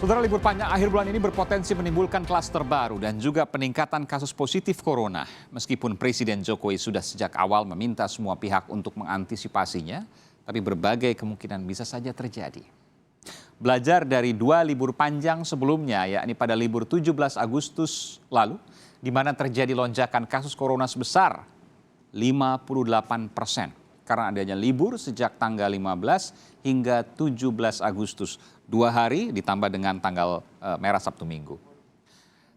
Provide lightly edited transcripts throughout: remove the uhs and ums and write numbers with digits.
Saudara, libur panjang akhir bulan ini berpotensi menimbulkan klaster baru dan juga peningkatan kasus positif corona. Meskipun Presiden Jokowi sudah sejak awal meminta semua pihak untuk mengantisipasinya, tapi berbagai kemungkinan bisa saja terjadi. Belajar dari 2 libur panjang sebelumnya, yakni pada libur 17 Agustus lalu, di mana terjadi lonjakan kasus corona sebesar 58%. Karena adanya libur sejak tanggal 15 hingga 17 Agustus. 2 hari ditambah dengan tanggal merah Sabtu Minggu.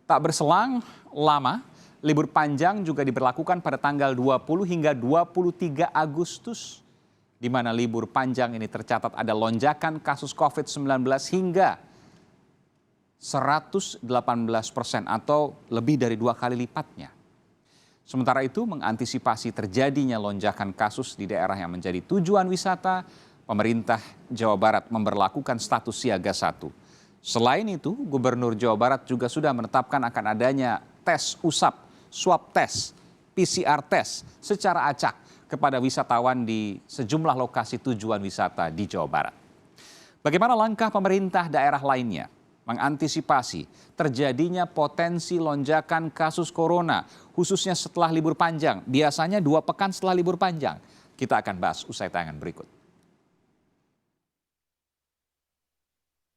Tak berselang lama, libur panjang juga diberlakukan pada tanggal 20 hingga 23 Agustus. Di mana libur panjang ini tercatat ada lonjakan kasus COVID-19 hingga 118% atau lebih dari 2 kali lipatnya. Sementara itu, mengantisipasi terjadinya lonjakan kasus di daerah yang menjadi tujuan wisata, pemerintah Jawa Barat memberlakukan status siaga 1. Selain itu, Gubernur Jawa Barat juga sudah menetapkan akan adanya tes usap, swab test, PCR test secara acak kepada wisatawan di sejumlah lokasi tujuan wisata di Jawa Barat. Bagaimana langkah pemerintah daerah lainnya mengantisipasi terjadinya potensi lonjakan kasus corona, khususnya setelah libur panjang, biasanya 2 pekan setelah libur panjang? Kita akan bahas usai tayangan berikut.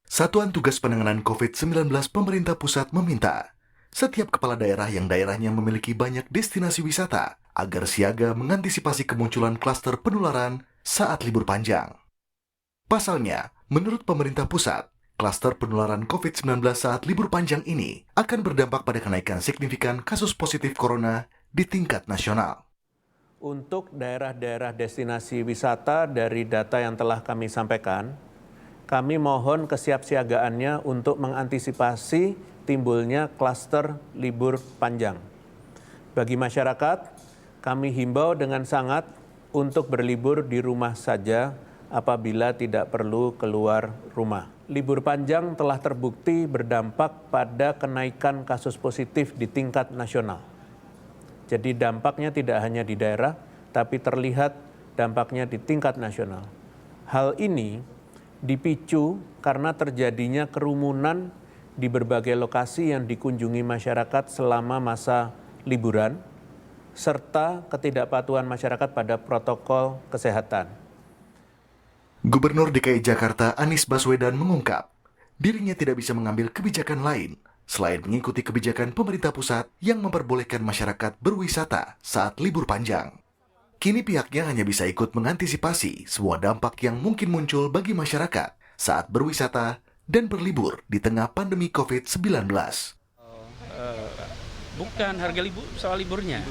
Satuan Tugas Penanganan COVID-19 pemerintah pusat meminta setiap kepala daerah yang daerahnya memiliki banyak destinasi wisata agar siaga mengantisipasi kemunculan klaster penularan saat libur panjang. Pasalnya, menurut pemerintah pusat, klaster penularan COVID-19 saat libur panjang ini akan berdampak pada kenaikan signifikan kasus positif corona di tingkat nasional. Untuk daerah-daerah destinasi wisata dari data yang telah kami sampaikan, kami mohon kesiapsiagaannya untuk mengantisipasi timbulnya klaster libur panjang. Bagi masyarakat, kami himbau dengan sangat untuk berlibur di rumah saja apabila tidak perlu keluar rumah. Libur panjang telah terbukti berdampak pada kenaikan kasus positif di tingkat nasional. Jadi dampaknya tidak hanya di daerah, tapi terlihat dampaknya di tingkat nasional. Hal ini dipicu karena terjadinya kerumunan di berbagai lokasi yang dikunjungi masyarakat selama masa liburan, serta ketidakpatuhan masyarakat pada protokol kesehatan. Gubernur DKI Jakarta Anies Baswedan mengungkap, dirinya tidak bisa mengambil kebijakan lain selain mengikuti kebijakan pemerintah pusat yang memperbolehkan masyarakat berwisata saat libur panjang. Kini pihaknya hanya bisa ikut mengantisipasi semua dampak yang mungkin muncul bagi masyarakat saat berwisata dan berlibur di tengah pandemi COVID-19. Bukan harga libur soal liburnya,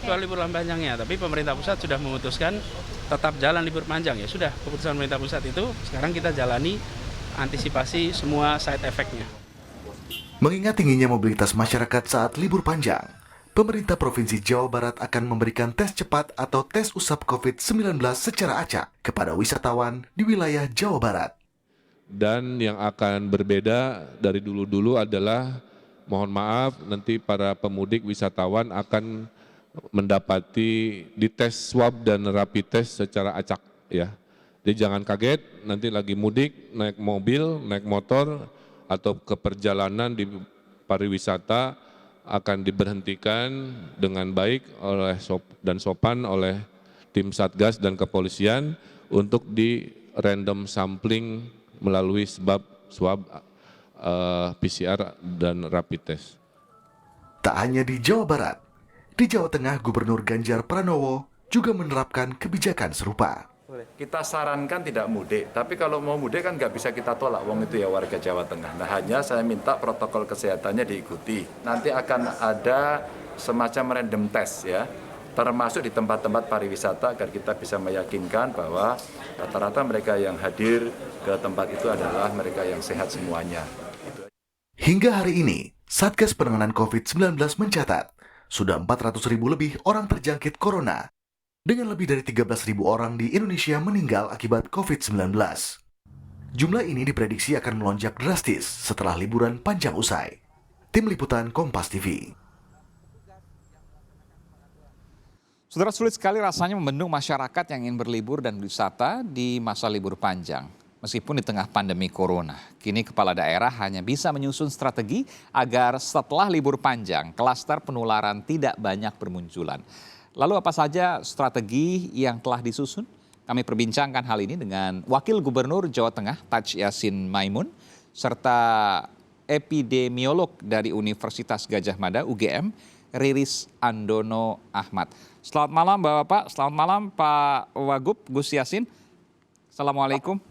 soal libur panjangnya. Tapi pemerintah pusat sudah memutuskan tetap jalan libur panjang. Ya sudah, keputusan pemerintah pusat itu sekarang kita jalani antisipasi semua side effect-nya. Mengingat tingginya mobilitas masyarakat saat libur panjang, pemerintah Provinsi Jawa Barat akan memberikan tes cepat atau tes usap COVID-19 secara acak kepada wisatawan di wilayah Jawa Barat. Dan yang akan berbeda dari dulu-dulu adalah, mohon maaf, nanti para pemudik wisatawan akan mendapati dites swab dan rapid test secara acak, ya. Jadi jangan kaget, nanti lagi mudik, naik mobil, naik motor, atau ke perjalanan di pariwisata akan diberhentikan dengan baik oleh dan sopan oleh tim Satgas dan kepolisian untuk di random sampling melalui swab PCR dan rapid test. Tak hanya di Jawa Barat, di Jawa Tengah Gubernur Ganjar Pranowo juga menerapkan kebijakan serupa. Kita sarankan tidak mudik, tapi kalau mau mudik kan nggak bisa kita tolak, wong itu ya warga Jawa Tengah. Nah hanya saya minta protokol kesehatannya diikuti. Nanti akan ada semacam random test ya, termasuk di tempat-tempat pariwisata agar kita bisa meyakinkan bahwa rata-rata mereka yang hadir ke tempat itu adalah mereka yang sehat semuanya. Hingga hari ini, Satgas Penanganan COVID-19 mencatat sudah 400.000 lebih orang terjangkit corona, dengan lebih dari 13.000 orang di Indonesia meninggal akibat COVID-19. Jumlah ini diprediksi akan melonjak drastis setelah liburan panjang usai. Tim Liputan Kompas TV. Saudara, sulit sekali rasanya membendung masyarakat yang ingin berlibur dan wisata di masa libur panjang. Meskipun di tengah pandemi corona, kini kepala daerah hanya bisa menyusun strategi agar setelah libur panjang, klaster penularan tidak banyak bermunculan. Lalu apa saja strategi yang telah disusun? Kami perbincangkan hal ini dengan Wakil Gubernur Jawa Tengah, Taj Yassin Maimun, serta epidemiolog dari Universitas Gadjah Mada UGM, Riris Andono Ahmad. Selamat malam Bapak-Bapak, selamat malam Pak Wagub, Gus Yassin. Assalamualaikum.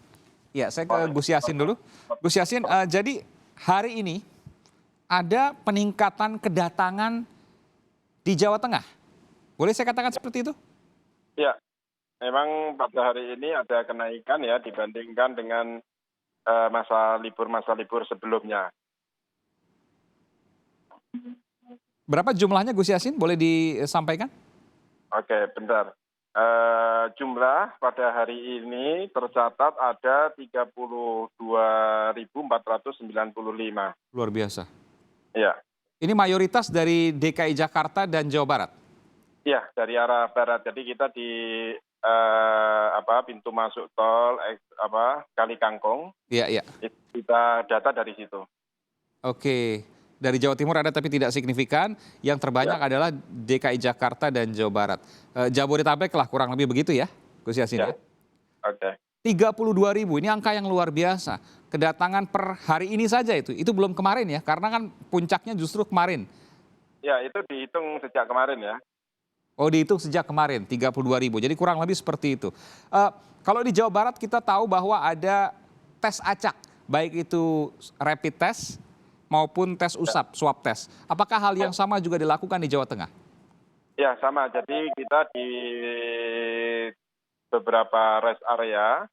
Ya, saya ke Gus Yassin dulu. Gus Yassin, jadi hari ini ada peningkatan kedatangan di Jawa Tengah. Boleh saya katakan seperti itu? Ya, memang pada hari ini ada kenaikan ya dibandingkan dengan masa libur sebelumnya. Berapa jumlahnya Gus Yassin? Boleh disampaikan? Oke, bentar. Jumlah pada hari ini tercatat ada 32.495. Luar biasa. Ya. Ini mayoritas dari DKI Jakarta dan Jawa Barat? Ya, dari arah barat. Jadi kita di pintu masuk tol Kali Kangkung. Iya, iya. Kita data dari situ. Oke. Dari Jawa Timur ada tapi tidak signifikan. Yang terbanyak adalah DKI Jakarta dan Jawa Barat. Jabodetabek lah kurang lebih begitu ya, Gus Yassin ya? Oke. 32.000, ini angka yang luar biasa. Kedatangan per hari ini saja itu belum kemarin ya, karena kan puncaknya justru kemarin. Ya, itu dihitung sejak kemarin ya. Oh, dihitung sejak kemarin, 32.000. Jadi kurang lebih seperti itu. Kalau di Jawa Barat kita tahu bahwa ada tes acak, baik itu rapid test maupun tes usap, swab test. Apakah hal yang sama juga dilakukan di Jawa Tengah? Ya, sama. Jadi kita di beberapa rest area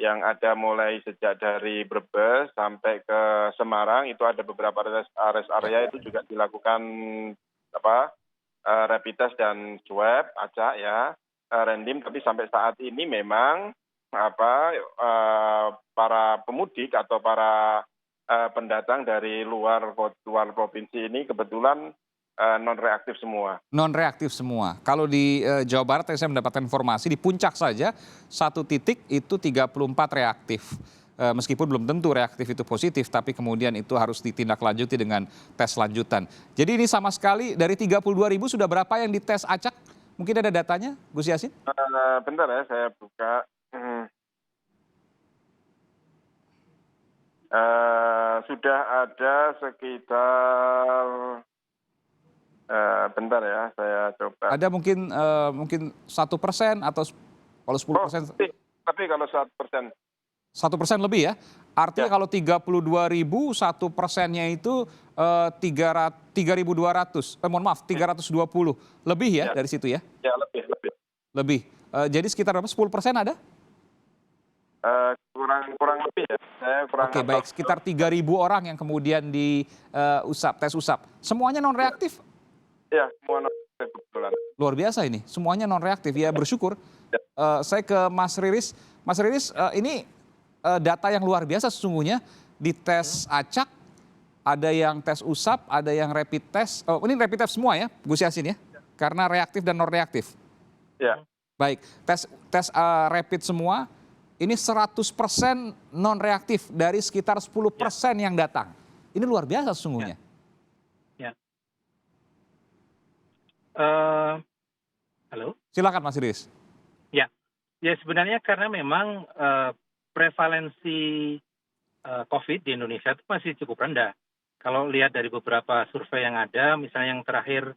yang ada mulai sejak dari Brebes sampai ke Semarang, itu ada beberapa rest area itu juga dilakukan rapid test dan swab acak ya, random. Tapi sampai saat ini memang para pemudik atau para pendatang dari luar provinsi ini kebetulan non reaktif semua. Non reaktif semua. Kalau di Jawa Barat saya mendapatkan informasi di puncak saja satu titik itu 34 reaktif. Meskipun belum tentu reaktif itu positif, tapi kemudian itu harus ditindaklanjuti dengan tes lanjutan. Jadi ini sama sekali dari 32.000 sudah berapa yang dites acak? Mungkin ada datanya, Gus Yassin? Bentar ya, saya buka. Sudah ada sekitar bentar ya, saya coba. Ada mungkin 1% atau kalau 10%? Tapi kalau 1%. 1% lebih ya? Artinya kalau 32.000, 1%-nya itu 3.200. Mohon maaf, 320. Lebih ya dari situ ya? Ya, lebih. Lebih. Jadi sekitar berapa? 10% ada? Kurang lebih ya. Oke, baik. Sekitar 3.000 orang yang kemudian di tes usap. Semuanya non reaktif? Ya, semua non reaktif kebetulan. Luar biasa ini. Semuanya non reaktif. Ya, bersyukur. Saya ke Mas Riris. Mas Riris, ini data yang luar biasa sesungguhnya. Di tes acak, ada yang tes usap, ada yang rapid test. Oh, ini rapid test semua ya, Gus Yassin ya? Karena reaktif dan non reaktif. Ya. Baik, tes rapid semua. Ini 100% non reaktif dari sekitar 10% yang datang. Ini luar biasa sesungguhnya. Ya. Halo. Silakan Mas Riris. Ya sebenarnya karena memang prevalensi COVID di Indonesia itu masih cukup rendah. Kalau lihat dari beberapa survei yang ada, misalnya yang terakhir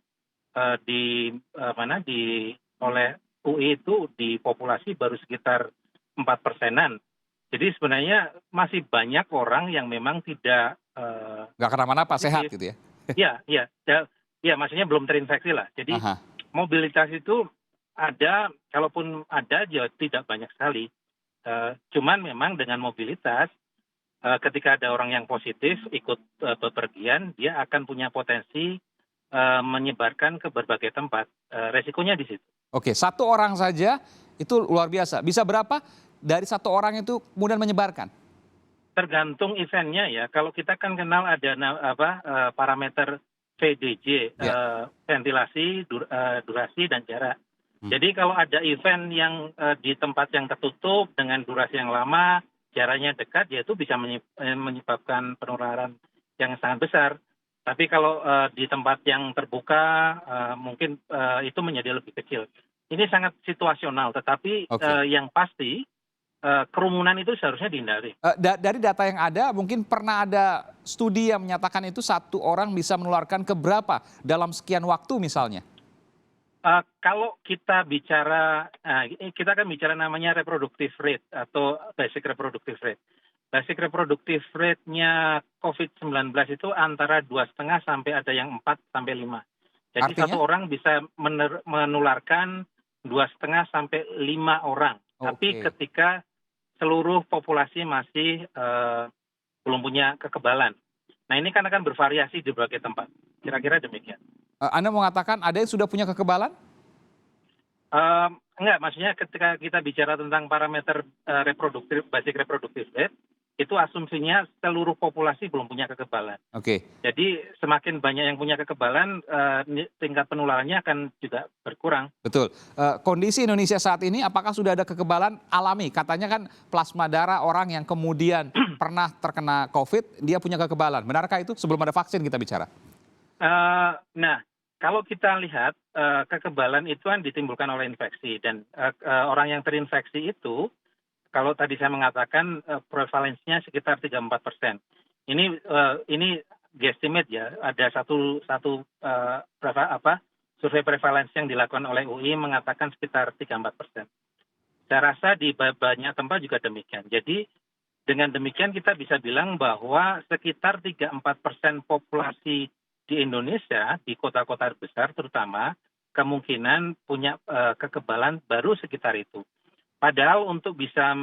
oleh UI itu di populasi baru sekitar 4%-an. Jadi sebenarnya masih banyak orang yang memang tidak nggak kenapa-napa, sehat gitu ya? Iya, maksudnya belum terinfeksi lah. Jadi mobilitas itu ada, kalaupun ada ya tidak banyak sekali. Cuman memang dengan mobilitas, ketika ada orang yang positif ikut bepergian, dia akan punya potensi menyebarkan ke berbagai tempat. Resikonya di situ. Oke, satu orang saja itu luar biasa. Bisa berapa dari satu orang itu kemudian menyebarkan? Tergantung eventnya ya. Kalau kita kan kenal ada parameter VDJ, ventilasi, durasi dan jarak. Jadi kalau ada event yang di tempat yang tertutup dengan durasi yang lama, jaraknya dekat, ya itu bisa menyebabkan penularan yang sangat besar. Tapi kalau di tempat yang terbuka, mungkin itu menjadi lebih kecil. Ini sangat situasional, tetapi yang pasti kerumunan itu seharusnya dihindari. Dari data yang ada, mungkin pernah ada studi yang menyatakan itu satu orang bisa menularkan ke berapa dalam sekian waktu misalnya? Kalau kita bicara, kita akan bicara namanya reproductive rate atau basic reproductive rate. Basic reproductive rate-nya COVID-19 itu antara 2,5 sampai ada yang 4 sampai 5. Jadi artinya, satu orang bisa menularkan 2,5 sampai 5 orang. Tapi ketika seluruh populasi masih belum punya kekebalan. Nah ini kan akan bervariasi di berbagai tempat. Kira-kira demikian. Anda mengatakan ada yang sudah punya kekebalan? Enggak, maksudnya ketika kita bicara tentang parameter basic reproductive rate, itu asumsinya seluruh populasi belum punya kekebalan. Jadi semakin banyak yang punya kekebalan, tingkat penularannya akan juga berkurang. Betul. Kondisi Indonesia saat ini apakah sudah ada kekebalan alami? Katanya kan plasma darah orang yang kemudian pernah terkena COVID, dia punya kekebalan. Benarkah itu sebelum ada vaksin kita bicara? Nah, kalau kita lihat kekebalan itu kan ditimbulkan oleh infeksi. Dan orang yang terinfeksi itu, kalau tadi saya mengatakan prevalensinya sekitar 3-4%. Ini guesstimate ya. Ada survei prevalensi yang dilakukan oleh UI mengatakan sekitar 3-4%. Saya rasa di banyak tempat juga demikian. Jadi dengan demikian kita bisa bilang bahwa sekitar 3-4% populasi di Indonesia, di kota-kota besar terutama, kemungkinan punya kekebalan baru sekitar itu. Padahal untuk bisa,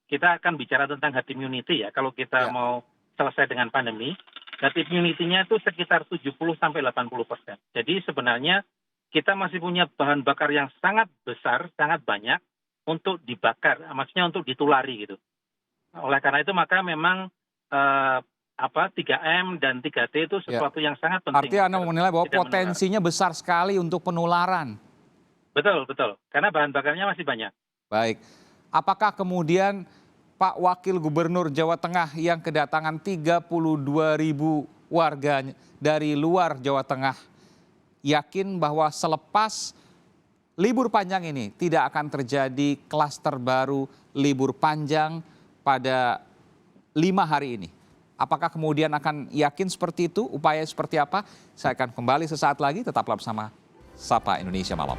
kita akan bicara tentang herd immunity ya, kalau kita mau selesai dengan pandemi, herd immunity-nya itu sekitar 70-80%. Jadi sebenarnya kita masih punya bahan bakar yang sangat besar, sangat banyak untuk dibakar, maksudnya untuk ditulari gitu. Oleh karena itu maka memang 3M dan 3T itu sesuatu yang sangat penting. Artinya Anda menilai bahwa potensinya besar sekali untuk penularan. Betul, karena bahan bakarnya masih banyak. Baik, apakah kemudian Pak Wakil Gubernur Jawa Tengah yang kedatangan 32.000 warga dari luar Jawa Tengah yakin bahwa selepas libur panjang ini tidak akan terjadi klaster baru libur panjang pada 5 hari ini? Apakah kemudian akan yakin seperti itu? Upaya seperti apa? Saya akan kembali sesaat lagi, tetaplah bersama Sapa Indonesia Malam.